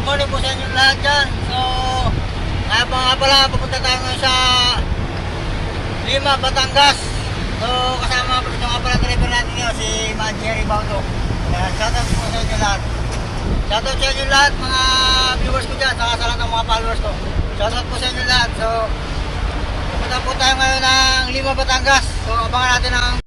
Good morning po sa inyo lahat dyan. So, ngayon pa nga pala, pupunta tayo ngayon sa Lima, Batangas. So, kasama ito nga pala driver natin ngayon, si Jerry Bauto. Shoutout po sa inyo lahat. Shoutout sa inyo lahat, mga viewers ko dyan, saka sa lahat ng mga followers ko. Shoutout po sa inyo lahat. So, pupunta po tayo ngayon ng Lima, Batangas. So, abangan natin ang